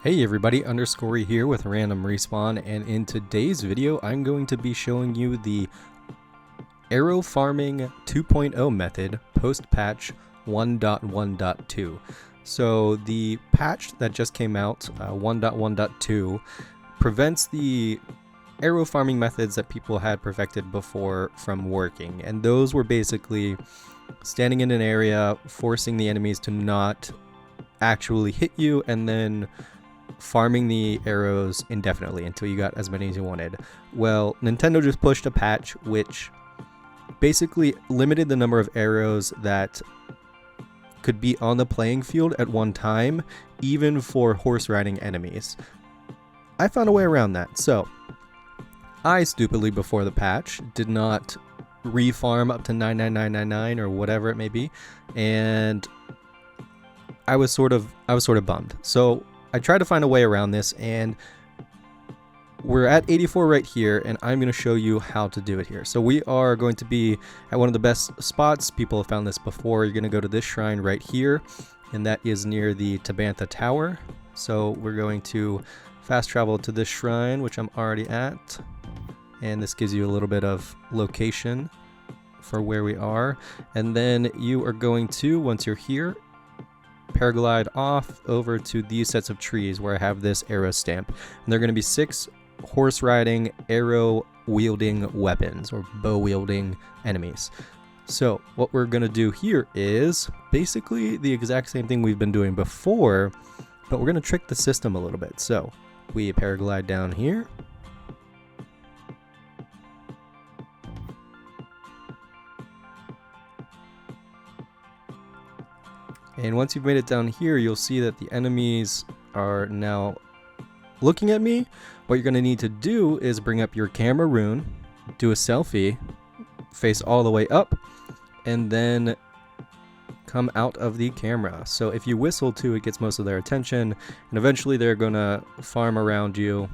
Hey everybody, Underscore here with Random Respawn, and in today's video I'm going to be showing you the arrow farming 2.0 method post-patch 1.1.2. So the patch that just came out, 1.1.2, prevents the arrow farming methods that people had perfected before from working, and those were basically standing in an area, forcing the enemies to not actually hit you, and then farming the arrows indefinitely until you got as many as you wanted. Well, Nintendo just pushed a patch which basically limited the number of arrows that could be on the playing field at one time, even for horse riding enemies. I found a way around that. So I stupidly before the patch did not refarm up to 99999 or whatever it may be, and I was sort of bummed. So I tried to find a way around this, and we're at 84 right here, and I'm going to show you how to do it here. So we are going to be at one of the best spots. People have found this before. You're going to go to this shrine right here, and that is near the Tabantha Tower. So we're going to fast travel to this shrine, which I'm already at, and this gives you a little bit of location for where we are. And then you are going to, once you're here, paraglide off over to these sets of trees where I have this arrow stamp, and they're going to be 6 horse riding arrow wielding weapons or bow wielding enemies. So what we're going to do here is basically the exact same thing we've been doing before, but we're going to trick the system a little bit. So we paraglide down here, and once you've made it down here, you'll see that the enemies are now looking at me. What you're going to need to do is bring up your camera rune, do a selfie, face all the way up, and then come out of the camera. So if you whistle too, it gets most of their attention, and eventually they're going to farm around you,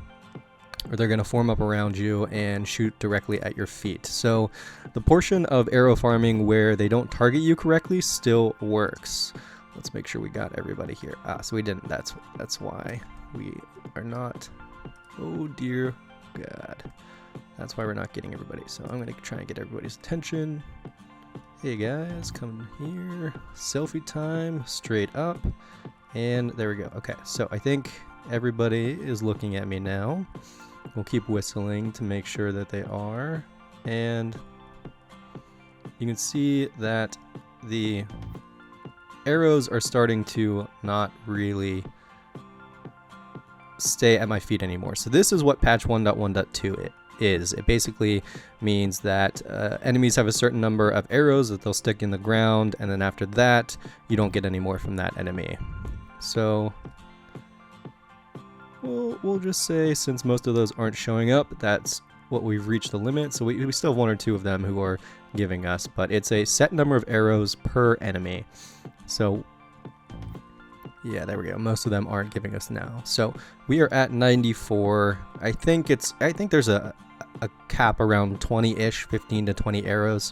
or they're going to form up around you and shoot directly at your feet. So the portion of arrow farming where they don't target you correctly still works. Let's make sure we got everybody here. So we didn't. That's why we are not. Oh dear God. That's why we're not getting everybody. So I'm going to try and get everybody's attention. Hey guys, come here. Selfie time, straight up. And there we go. Okay, so I think everybody is looking at me now. We'll keep whistling to make sure that they are. And you can see that the arrows are starting to not really stay at my feet anymore. So this is what patch 1.1.2 is. It basically means that enemies have a certain number of arrows that they'll stick in the ground, and then after that you don't get any more from that enemy. So we'll just say, since most of those aren't showing up, that's what we've reached the limit. So we still have 1 or 2 of them who are giving us, but it's a set number of arrows per enemy. So yeah, there we go. Most of them aren't giving us now. So we are at 94. I think there's a cap around 20-ish, 15 to 20 arrows.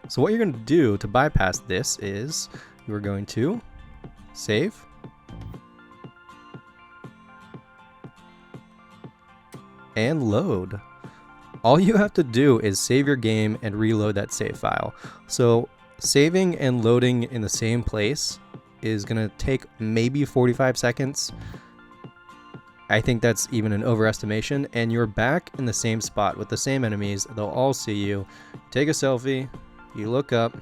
So what you're going to do to bypass this is you're going to save. And load. All you have to do is save your game and reload that save file. So saving and loading in the same place is going to take maybe 45 seconds. I think that's even an overestimation, and you're back in the same spot with the same enemies. They'll all see you. Take a selfie, you look up,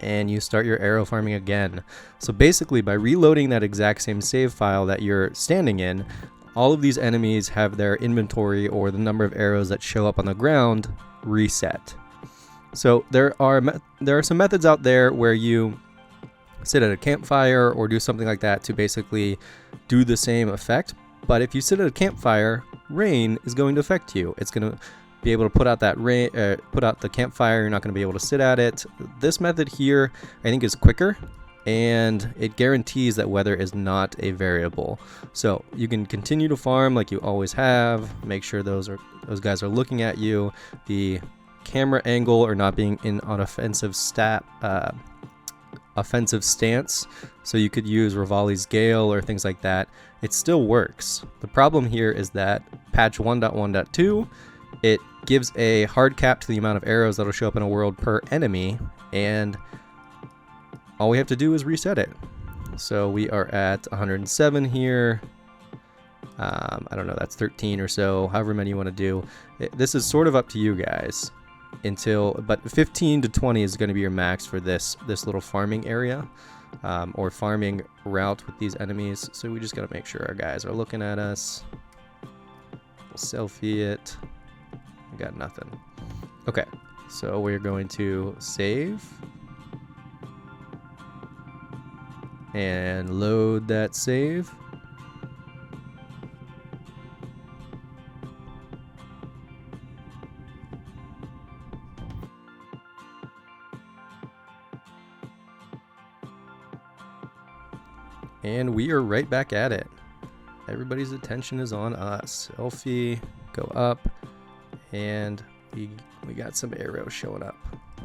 and you start your arrow farming again. So basically, by reloading that exact same save file that you're standing in, all of these enemies have their inventory, or the number of arrows that show up on the ground, reset. So there are some methods out there where you sit at a campfire or do something like that to basically do the same effect. But if you sit at a campfire, rain is going to affect you. It's going to be able to put out that rain, put out the campfire. You're not going to be able to sit at it. This method here, I think, is quicker, and it guarantees that weather is not a variable. So you can continue to farm like you always have. Make sure those guys are looking at you. The camera angle or not being in on offensive offensive stance, so you could use Rivali's Gale or things like that. It still works. The problem here is that patch 1.1.2, it gives a hard cap to the amount of arrows that'll show up in a world per enemy, and all we have to do is reset it. So we are at 107 here. I don't know, that's 13 or so, however many you want to do. This is sort of up to you guys. But 15 to 20 is going to be your max for this little farming area, or farming route with these enemies. So we just got to make sure our guys are looking at us. We'll selfie it. We got nothing. Okay, so we're going to save and load that save. And we are right back at it. Everybody's attention is on us. Selfie, go up, and we got some arrows showing up.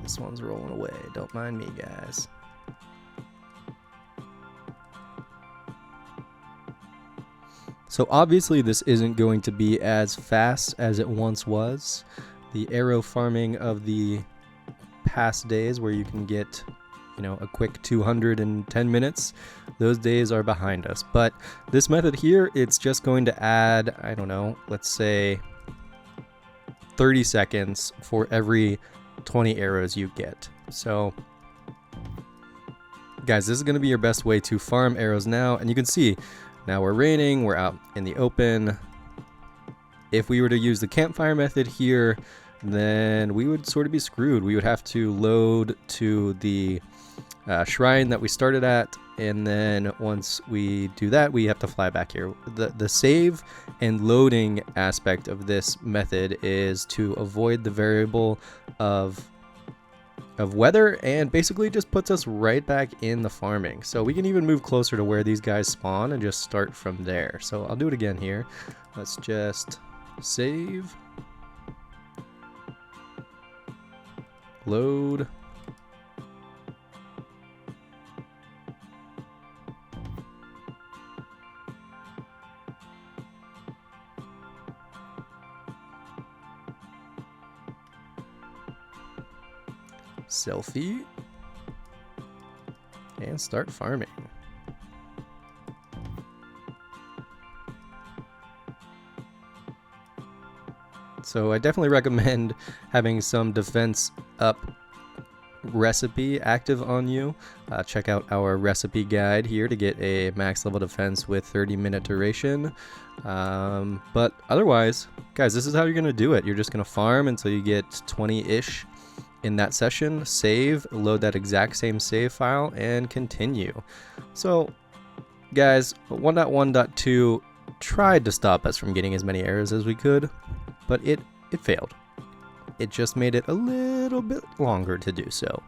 This one's rolling away. Don't mind me, guys. So obviously this isn't going to be as fast as it once was. The arrow farming of the past days where you can get, you know, a quick 200 in 10 minutes, those days are behind us. But this method here, it's just going to add, I don't know, let's say 30 seconds for every 20 arrows you get. So guys, this is going to be your best way to farm arrows now. And you can see now we're raining, we're out in the open. If we were to use the campfire method here, then we would sort of be screwed. We would have to load to the shrine that we started at, and then once we do that, we have to fly back here. The save and loading aspect of this method is to avoid the variable of weather, and basically just puts us right back in the farming. So we can even move closer to where these guys spawn and just start from there. So I'll do it again here. Let's just save, load, selfie, and start farming. So I definitely recommend having some defense up recipe active on you. Check out our recipe guide here to get a max level defense with 30-minute duration. But otherwise, guys, this is how you're going to do it. You're just going to farm until you get 20-ish in that session, save, load that exact same save file, and continue. So guys, 1.1.2 tried to stop us from getting as many arrows as we could, but it failed. It just made it a little bit longer to do so.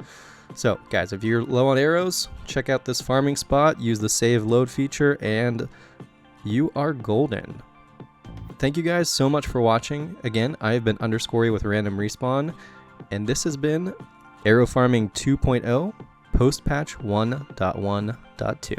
So guys, if you're low on arrows, check out this farming spot, use the save load feature, and you are golden. Thank you guys so much for watching. Again, I have been Underscorey with Random Respawn, and this has been Arrow Farming 2.0 post patch 1.1.2.